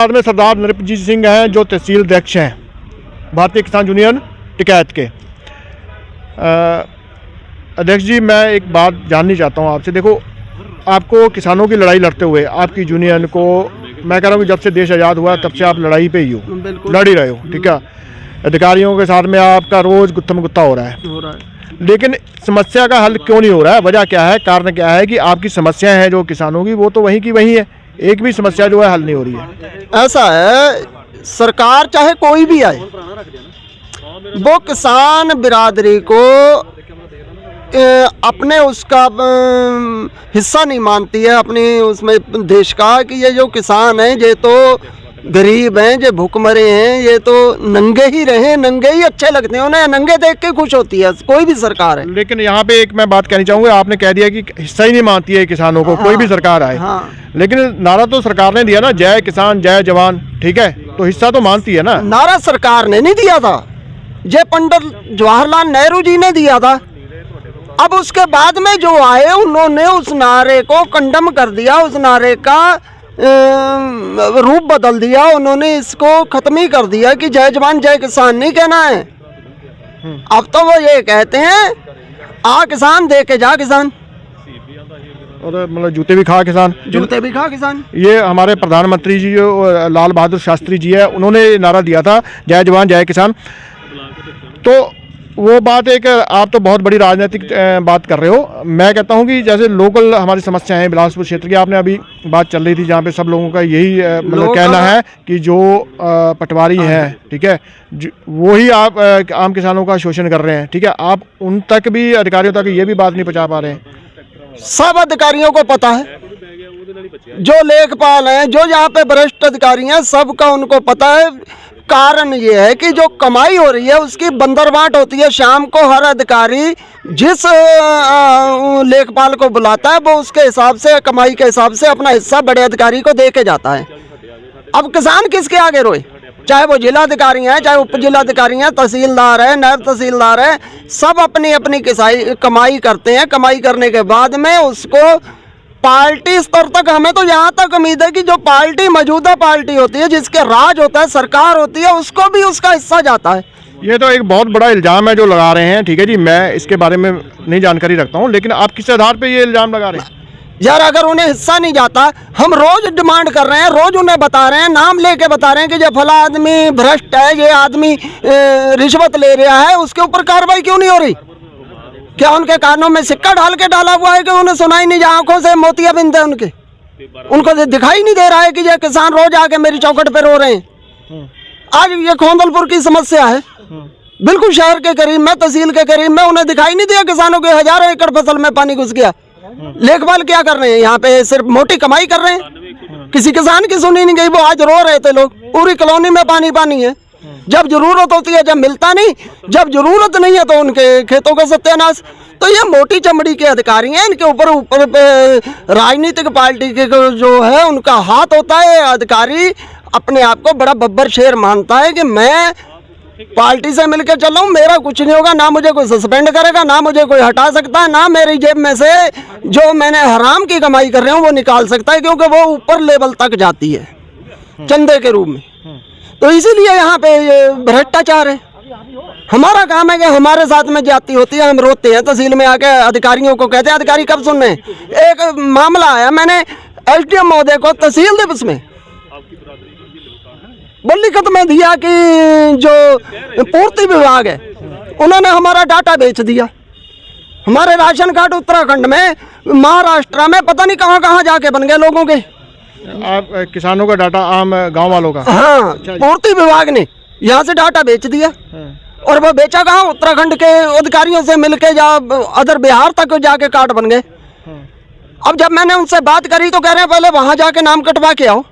बाद में सरदार नृपजीत सिंह हैं जो तहसील अध्यक्ष हैं भारतीय किसान यूनियन टिकैत के। अध्यक्ष जी, मैं एक बात जाननी चाहता हूँ आपसे। देखो, आपको किसानों की लड़ाई लड़ते हुए आपकी यूनियन को, मैं कह रहा हूँ कि जब से देश आज़ाद हुआ तब से आप लड़ाई पे ही हो, लड़ ही रहे हो, ठीक है। अधिकारियों के साथ में आपका रोज़ गुत्थम गुत्ता हो रहा है, लेकिन समस्या का हल क्यों नहीं हो रहा है? वजह क्या है, कारण क्या है कि आपकी समस्याएं हैं जो किसानों की, वो तो वहीं की वहीं है, एक भी समस्या जो है हल नहीं हो रही है। ऐसा है, सरकार चाहे कोई भी आए, वो किसान बिरादरी को अपने उसका हिस्सा नहीं मानती है, अपनी उसमें देश का, कि ये जो किसान हैं ये तो गरीब हैं, ये भूखमरे हैं, ये तो नंगे ही रहे, नंगे ही अच्छे लगते हैं उन्हें, नंगे देख के खुश होती है कोई भी सरकार है। लेकिन यहाँ पे एक मैं बात कहनी चाहूँगा, आपने कह दिया कि हिस्सा ही नहीं मानती है किसानों को, कोई भी सरकार आए। लेकिन नारा तो सरकार ने दिया ना, जय किसान जय जवान, ठीक है, तो हिस्सा तो मानती है ना। नारा सरकार ने नहीं दिया था, ये पंडित जवाहरलाल नेहरू जी ने दिया था। अब उसके बाद में जो आए उन्होंने उस नारे को कंडम कर दिया, उस नारे का रूप बदल दिया, उन्होंने इसको खत्म ही कर दिया कि जय जवान जय किसान नहीं कहना है। अब तो वो ये कहते हैं आ किसान दे के जा किसान, और मतलब जूते भी खा किसान, जूते भी खा किसान। ये हमारे प्रधानमंत्री जी जो लाल बहादुर शास्त्री जी है, उन्होंने नारा दिया था जय जवान जय किसान। तो वो बात एक, आप तो बहुत बड़ी राजनीतिक बात कर रहे हो। मैं कहता हूँ कि जैसे लोकल हमारी समस्याएं हैं बिलासपुर क्षेत्र की, आपने अभी बात चल रही थी जहाँ पे सब लोगों का यही मतलब कहना है कि जो पटवारी हैं, ठीक है, वो ही आप आम किसानों का शोषण कर रहे हैं, ठीक है। आप उन तक भी, अधिकारियों तक ये भी बात नहीं पहुँचा पा रहे हैं। सब अधिकारियों को पता है, जो लेखपाल हैं, जो यहाँ पे वरिष्ठ अधिकारी हैं, सबका उनको पता है। कारण ये है कि जो कमाई हो रही है उसकी बंदरबांट होती है। शाम को हर अधिकारी जिस लेखपाल को बुलाता है वो उसके हिसाब से, कमाई के हिसाब से अपना हिस्सा बड़े अधिकारी को दे के जाता है। अब किसान किसके आगे रोए? चाहे वो जिलाधिकारी हैं, चाहे उप जिलाधिकारी हैं, तहसीलदार है, नायब तहसीलदार है, सब अपनी अपनी कमाई करते हैं। कमाई करने के बाद में उसको पार्टी स्तर तक, हमें तो यहाँ तक उम्मीद है कि जो पार्टी मौजूदा पार्टी होती है, जिसके राज होता है, सरकार होती है, उसको भी उसका हिस्सा जाता है। ये तो एक बहुत बड़ा इल्ज़ाम है जो लगा रहे हैं, ठीक है जी, मैं इसके बारे में नहीं जानकारी रखता हूँ, लेकिन आप किस आधार पे ये इल्ज़ाम लगा रहे हैं? यार, अगर उन्हें हिस्सा नहीं जाता, हम रोज डिमांड कर रहे हैं, रोज उन्हें बता रहे हैं, नाम लेके बता रहे हैं कि ये फला आदमी भ्रष्ट है, ये आदमी रिश्वत ले रहा है, उसके ऊपर कार्रवाई क्यों नहीं हो रही? क्या उनके कानों में सिक्का डाल के डाला हुआ है कि उन्हें सुनाई नहीं, आंखों से मोतिया बिंद है उनके, उनको दिखाई नहीं दे रहा है कि ये किसान रोज आके मेरी चौखट पे रो रहे हैं? आज ये खोंदलपुर की समस्या है, बिल्कुल शहर के करीब में, तहसील के करीब में, उन्हें दिखाई नहीं दिया किसानों के हजारों एकड़ फसल में पानी घुस गया। लेखपाल क्या कर रहे हैं यहाँ पे? सिर्फ मोटी कमाई कर रहे हैं, किसी किसान की सुनी नहीं गई। वो आज रो रहे थे लोग, पूरी कॉलोनी में पानी पानी है। जब जरूरत होती है, जब मिलता नहीं, जब जरूरत नहीं है तो उनके खेतों का सत्यानाश। तो ये मोटी चमड़ी के अधिकारी हैं, इनके ऊपर राजनीतिक पार्टी के जो है उनका हाथ होता है। अधिकारी अपने आप को बड़ा बब्बर शेर मानता है कि मैं पार्टी से मिलकर चल रहा हूँ, मेरा कुछ नहीं होगा, ना मुझे कोई सस्पेंड करेगा, ना मुझे कोई हटा सकता है, ना मेरी जेब में से जो मैंने हराम की कमाई कर रहा हूँ वो निकाल सकता है, क्योंकि वो ऊपर लेवल तक जाती है चंदे के रूप में। तो इसीलिए यहाँ पे भ्रष्टाचार है। हमारा काम है कि हमारे साथ में जाती होती है, हम रोते हैं, तहसील में आके अधिकारियों को कहते हैं, अधिकारी कब सुन रहे हैं? एक मामला आया, मैंने एसडीएम महोदय को तहसील दिवस में लिखित में दिया कि जो पूर्ति विभाग है उन्होंने हमारा डाटा बेच दिया। हमारे राशन कार्ड उत्तराखंड में, महाराष्ट्र में, पता नहीं कहाँ कहाँ जाके बन गए लोगों के। आप किसानों का डाटा, आम गांव वालों का? हाँ, पूर्ति विभाग ने यहाँ से डाटा बेच दिया। और वो बेचा कहाँ? उत्तराखंड के अधिकारियों से मिलके या अदर बिहार तक जाके कार्ड बन गए। अब जब मैंने उनसे बात करी तो कह रहे हैं पहले वहाँ जाके नाम कटवा के आओ।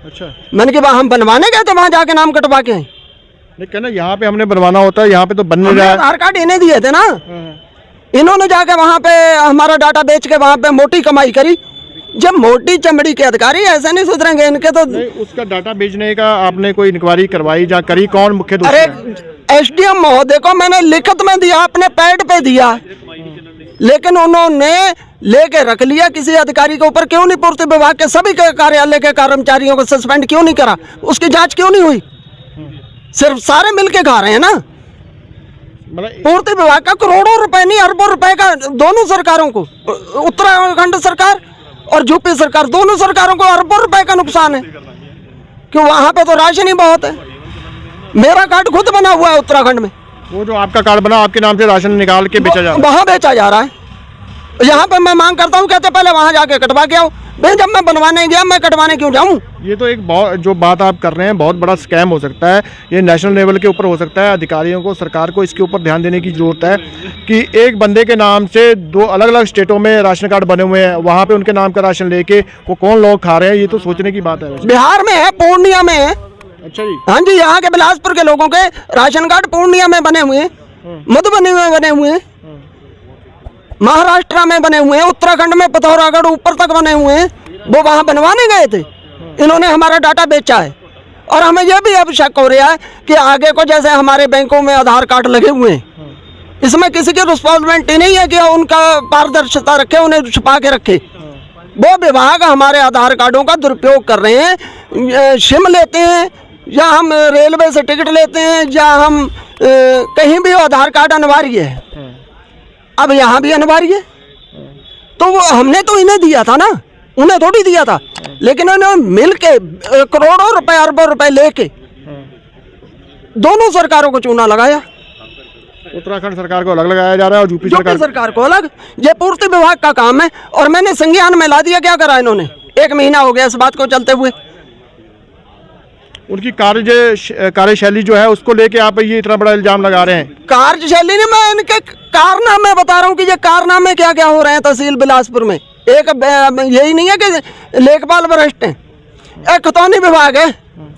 अच्छा, मैंने कहा हम बनवाने गए थे, वहाँ जाके नाम कटवा के आए। लेकिन ना यहाँ पे हमने बनवाना होता है, यहाँ पे तो बन नहीं रहा है। आधार कार्ड इन्हें दिए थे ना, इन्होंने जाके वहाँ पे हमारा डाटा बेच के वहाँ पे मोटी कमाई करी। जब मोटी चमड़ी के अधिकारी ऐसे नहीं सुधरेंगे, इनके तो नहीं, उसका डाटा बेचने का आपने कोई इंक्वायरी करवाई या करी? कौन मुख्य दोषी है? अरे एसडीएम महोदय को मैंने लिखित में दिया, अपने पैड पे दिया लेकिन उन्होंने लेके रख लिया किसी अधिकारी के ऊपर। क्यों नहीं पूर्ति विभाग के सभी के कार्यालय के कर्मचारियों को सस्पेंड क्यों नहीं करा? उसकी जांच क्यों नहीं हुई? सिर्फ सारे मिलके खा रहे हैं ना। पूर्ति विभाग का करोड़ों रुपए नहीं अरबों रुपए का दोनों सरकारों को, उत्तराखंड सरकार और यूपी सरकार, दोनों सरकारों को अरबों रुपए का नुकसान है। क्यों? वहां पे तो राशन ही बहुत है। मेरा कार्ड खुद बना हुआ है उत्तराखंड में। वो जो आपका कार्ड बना आपके नाम से राशन निकाल के बेचा जा रहा है, वहाँ बेचा जा रहा है। यहाँ पे मैं मांग करता हूँ, कहते पहले वहाँ जाके कटवा के आओ। भाई जब मैं बनवाने गया मैं कटवाने क्यों जाऊँ? ये तो एक बहुत जो बात आप कर रहे हैं बहुत बड़ा स्कैम हो सकता है। ये नेशनल लेवल के ऊपर हो सकता है। अधिकारियों को, सरकार को इसके ऊपर ध्यान देने की जरूरत है कि एक बंदे के नाम से 2 अलग अलग स्टेटों में राशन कार्ड बने हुए हैं, वहाँ पे उनके नाम का राशन लेके वो कौन लोग खा रहे हैं, ये तो सोचने की बात है। बिहार में है, पूर्णिया में है। अच्छा जी। हाँ जी, यहाँ के बिलासपुर के लोगों के राशन कार्ड पूर्णिया में बने हुए हैं, मधुबनी में बने हुए हैं, महाराष्ट्र में बने हुए हैं, उत्तराखंड में पिथौरागढ़ ऊपर तक बने हुए हैं। वो वहाँ बनवाने गए थे, इन्होंने हमारा डाटा बेचा है। और हमें यह भी अब शक हो रहा है कि आगे को जैसे हमारे बैंकों में आधार कार्ड लगे हुए हैं, इसमें किसी की रिस्पॉन्सिबिलिटी नहीं है कि उनका पारदर्शिता रखे, उन्हें छुपा के रखे। वो विभाग हमारे आधार कार्डों का दुरुपयोग कर रहे हैं। सिम लेते हैं या हम रेलवे से टिकट लेते हैं या हम कहीं भी आधार कार्ड अनिवार्य है। अब यहाँ भी अनिवार्य है, तो वो हमने तो इन्हें दिया था ना, उन्हें थोड़ी दिया था। लेकिन उन्होंने मिल के करोड़ों रुपए अरबों रुपए लेके दोनों सरकारों को चूना लगाया। उत्तराखंड सरकार को अलग लगाया जा रहा है और यूपी सरकार को अलग। ये पूर्ति विभाग का काम है और मैंने संज्ञान में ला दिया। क्या करा इन्होंने? 1 महीना हो गया इस बात को चलते हुए। उनकी कार्यशैली जो है उसको लेके आप ये इतना बड़ा इल्जाम लगा रहे हैं। कार्यशैली नहीं, मैं इनके कारनामे बता रहा हूँ कि ये कारनामे क्या क्या हो रहे हैं तहसील बिलासपुर में। एक यही नहीं है कि लेखपाल भ्रष्ट हैं, एक खतौनी विभाग है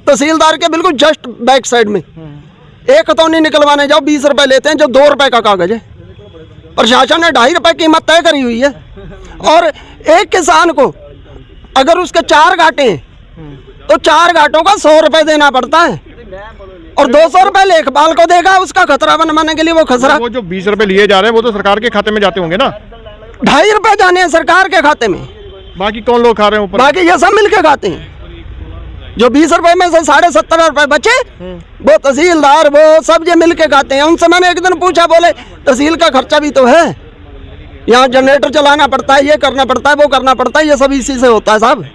तहसीलदार के बिल्कुल जस्ट बैक साइड में। एक खतौनी निकलवाने जाओ 20 रुपए लेते हैं, जो 2 रुपए का कागज है। प्रशासन ने 2.5 रुपए कीमत तय करी हुई है। और एक किसान को अगर उसके 4 घाटे हैं तो 4 घाटों का 100 रुपए देना पड़ता है और 200 रुपए लेखपाल को देगा उसका खतरा बनवाने के लिए। वो खसरा, वो जो 20 रुपए लिए जा रहे हैं वो तो सरकार के खाते में जाते होंगे ना। 2.5 रुपए जाने हैं सरकार के खाते में, बाकी कौन लोग खा रहे हैं ऊपर? बाकी ये सब मिलके खाते हैं। जो 20 रुपए में से 70.5 रुपए बचे वो तहसीलदार वो सब ये मिलके खाते हैं। उनसे मैंने एक दिन पूछा, बोले तहसील का खर्चा भी तो है, यहाँ जनरेटर चलाना पड़ता है, ये करना पड़ता है, वो करना पड़ता है, ये सब इसी से होता है साहब।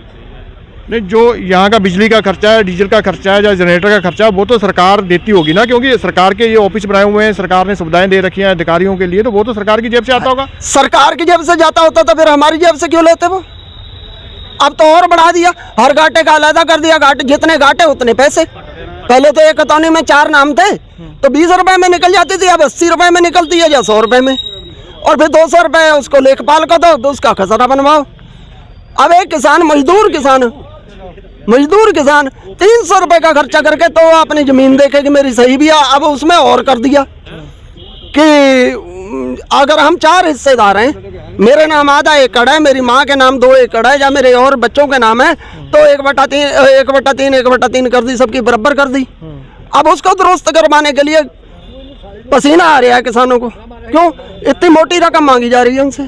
नहीं, जो यहाँ का बिजली का खर्चा है, डीजल का खर्चा है या जनरेटर का खर्चा, वो तो सरकार देती होगी ना, क्योंकि सरकार के ये ऑफिस बनाए हुए हैं, सरकार ने सुविधाएं दे रखी हैं अधिकारियों के लिए, तो वो तो सरकार की जेब से आता होगा। सरकार की जेब से जाता होता तो फिर हमारी जेब से क्यों लेते वो? अब तो और बढ़ा दिया, हर घाटे का अलग कर दिया। घाटे जितने घाटे उतने पैसे। पहले तो एक खतौनी में 4 नाम थे तो 20 रुपए में निकल जाती थी, अब 80 रुपए में निकलती है या 100 रुपए में। और फिर 200 रुपए उसको लेखपाल को दो, उसका खसरा बनवाओ। अब एक किसान मजदूर किसान 300 रुपए का खर्चा करके तो अपनी जमीन देखे कि मेरी सही भी है। अब उसमें और कर दिया कि अगर हम 4 हिस्सेदार हैं, मेरे नाम आधा एकड़ है, मेरी माँ के नाम 2 एकड़ है या मेरे और बच्चों के नाम है, तो 1/3 कर दी, सबकी बराबर कर दी। अब उसको दुरुस्त करवाने के लिए पसीना आ रहा है किसानों को। क्यों? इतनी मोटी रकम मांगी जा रही है उनसे।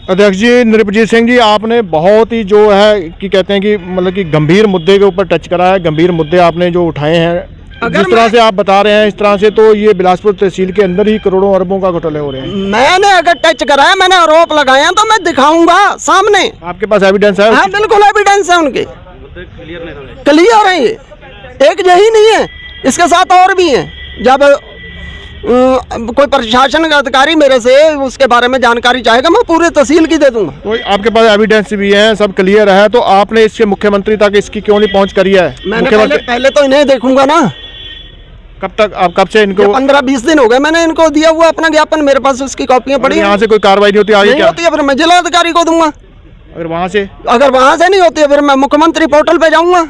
अध्यक्ष जी नृपजीत सिंह जी, आपने बहुत ही जो है कि कहते हैं कि मतलब कि गंभीर मुद्दे के ऊपर टच करा है। गंभीर मुद्दे आपने जो उठाए हैं, जिस तरह से आप बता रहे हैं, इस तरह से तो ये बिलासपुर तहसील के अंदर ही करोड़ों अरबों का घोटाले हो रहे हैं। मैंने अगर टच करा है, मैंने आरोप लगाया तो मैं दिखाऊंगा सामने। आपके पास एविडेंस है? हाँ, बिल्कुल एविडेंस है उनके, क्लियर है। ये एक यही नहीं है, इसके साथ और भी हैं। जब कोई प्रशासन का अधिकारी मेरे से उसके बारे में जानकारी चाहेगा, मैं पूरे तहसील की दे दूंगा। तो आपके पास एविडेंस भी है, सब क्लियर है, तो आपने इसके मुख्यमंत्री तक इसकी क्यों नहीं पहुंच करी है? मैंने पहले तो इन्हें देखूंगा ना। कब तक? आप कब से इनको? 15-20 दिन हो गए मैंने इनको दिया हुआ अपना ज्ञापन, मेरे पास उसकी कॉपियां पड़ी। यहाँ से कोई कार्रवाई नहीं होती आगे? क्या होती है? फिर मैं जिला अधिकारी को दूंगा। अगर वहाँ से नहीं होती है फिर मैं मुख्यमंत्री पोर्टल पे जाऊंगा।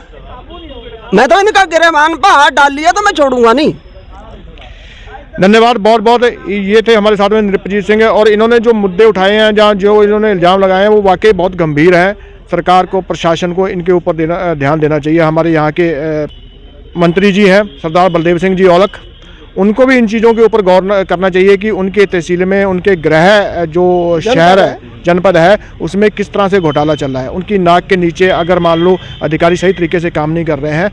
मैं तो इनका गिरफ्तार पर हाथ डाल लिया तो मैं छोड़ूंगा नहीं। धन्यवाद, बहुत बहुत। ये थे हमारे साथ में नृपजीत सिंह, और इन्होंने जो मुद्दे उठाए हैं, जहाँ जो इन्होंने इल्ज़ाम लगाए हैं, वो वाकई बहुत गंभीर है। सरकार को, प्रशासन को इनके ऊपर ध्यान देना चाहिए। हमारे यहाँ के मंत्री जी हैं सरदार बलदेव सिंह जी औलख, उनको भी इन चीज़ों के ऊपर गौर करना चाहिए कि उनके तहसील में उनके गृह जो शहर है, जनपद है, उसमें किस तरह से घोटाला चल रहा है। उनकी नाक के नीचे अगर मान लो अधिकारी सही तरीके से काम नहीं कर रहे हैं,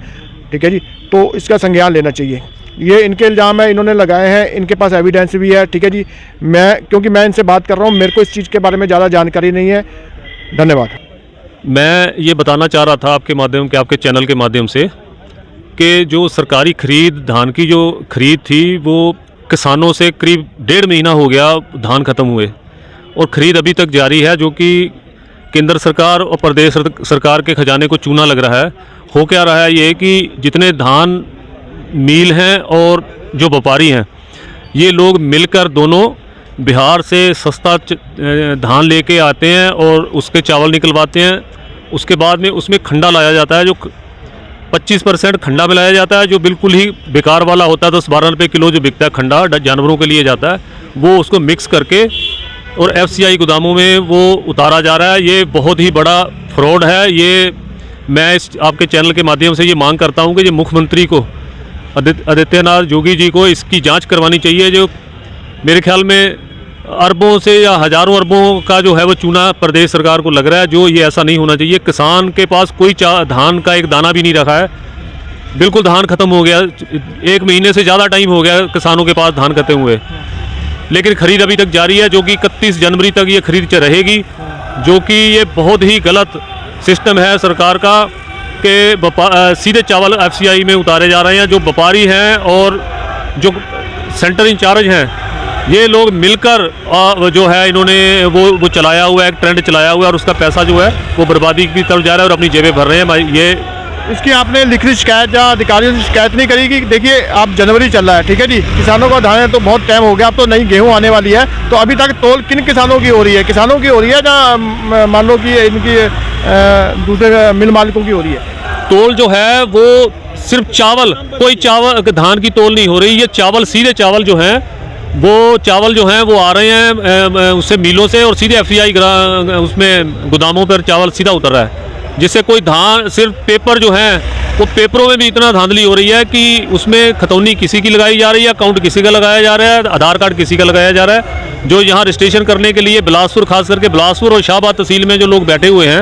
ठीक है जी, तो इसका संज्ञान लेना चाहिए। ये इनके इल्ज़ाम है, इन्होंने लगाए हैं, इनके पास एविडेंस भी है, ठीक है जी। क्योंकि मैं इनसे बात कर रहा हूँ, मेरे को इस चीज़ के बारे में ज़्यादा जानकारी नहीं है। धन्यवाद। मैं ये बताना चाह रहा था आपके चैनल के माध्यम से कि जो सरकारी खरीद, धान की जो खरीद थी, वो किसानों से करीब 1.5 महीना हो गया धान ख़त्म हुए और ख़रीद अभी तक जारी है, जो कि केंद्र सरकार और प्रदेश सरकार के खजाने को चूना लग रहा है। हो क्या रहा है ये कि जितने धान मिल हैं और जो व्यापारी हैं, ये लोग मिलकर दोनों बिहार से सस्ता धान लेके आते हैं और उसके चावल निकलवाते हैं। उसके बाद में उसमें खंडा लाया जाता है, जो 25% खंडा मिलाया जाता है, जो बिल्कुल ही बेकार वाला होता है। 10-12 रुपये किलो जो बिकता है खंडा, जानवरों के लिए जाता है, वो उसको मिक्स करके और FCI गोदामों में वो उतारा जा रहा है। ये बहुत ही बड़ा फ्रॉड है। ये मैं इस आपके चैनल के माध्यम से ये मांग करता हूँ कि ये मुख्यमंत्री को, आदित्यनाथ योगी जी को इसकी जांच करवानी चाहिए। जो मेरे ख्याल में अरबों से या हज़ारों अरबों का जो है वो चूना प्रदेश सरकार को लग रहा है, जो ये ऐसा नहीं होना चाहिए। किसान के पास कोई धान का एक दाना भी नहीं रखा है, बिल्कुल धान ख़त्म हो गया। 1 महीने से ज़्यादा टाइम हो गया किसानों के पास धान खत्म हुए, लेकिन ख़रीद अभी तक जारी है, जो कि 31 जनवरी तक ये खरीद रहेगी। जो कि ये बहुत ही गलत सिस्टम है सरकार का कि सीधे चावल FCI में उतारे जा रहे हैं। जो व्यापारी हैं और जो सेंटर इंचार्ज हैं, ये लोग मिलकर जो है इन्होंने वो चलाया हुआ है, एक ट्रेंड चलाया हुआ है, और उसका पैसा जो है वो बर्बादी की तरफ जा रहा है और अपनी जेबें भर रहे हैं। भाई ये इसकी आपने लिखित शिकायत या अधिकारियों से शिकायत नहीं करी कि देखिए आप जनवरी चल रहा है, ठीक है जी, किसानों का धान है तो बहुत टाइम हो गया, अब तो नई गेहूं आने वाली है, तो अभी तक तोल किन किसानों की हो रही है? किसानों की हो रही है या मान लो कि इनकी दूसरे मिल मालिकों की हो रही है? तोल जो है वो सिर्फ चावल, कोई चावल धान की तोल नहीं हो रही। ये चावल, सीधे चावल जो हैं वो चावल जो हैं वो आ रहे हैं उससे मिलों से, और सीधे FCI उसमें गोदामों पर चावल सीधा उतर रहा है, जिससे कोई धान, सिर्फ पेपर जो है वो पेपरों में भी इतना धांधली हो रही है कि उसमें खतौनी किसी की लगाई जा रही है, अकाउंट किसी का लगाया जा रहा है, आधार कार्ड किसी का लगाया जा रहा है। जो यहाँ रजिस्ट्रेशन करने के लिए बिलासपुर, खास करके बिलासपुर और शाहबाद तहसील में जो लोग बैठे हुए हैं,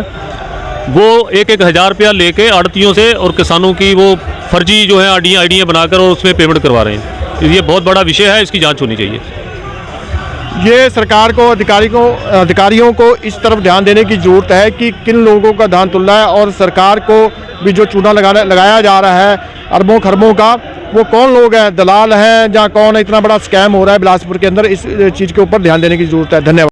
वो 1-1 हज़ार रुपया लेके आड़तियों से और किसानों की वो फर्जी जो है आईडियाँ बनाकर और उसमें पेमेंट करवा रहे हैं। ये बहुत बड़ा विषय है, इसकी जांच होनी चाहिए। ये सरकार को, अधिकारियों को इस तरफ ध्यान देने की ज़रूरत है कि किन लोगों का धान तुल रहा है, और सरकार को भी जो चूना लगाया जा रहा है अरबों खरबों का, वो कौन लोग हैं, दलाल हैं या कौन है? इतना बड़ा स्कैम हो रहा है बिलासपुर के अंदर, इस चीज़ के ऊपर ध्यान देने की ज़रूरत है। धन्यवाद।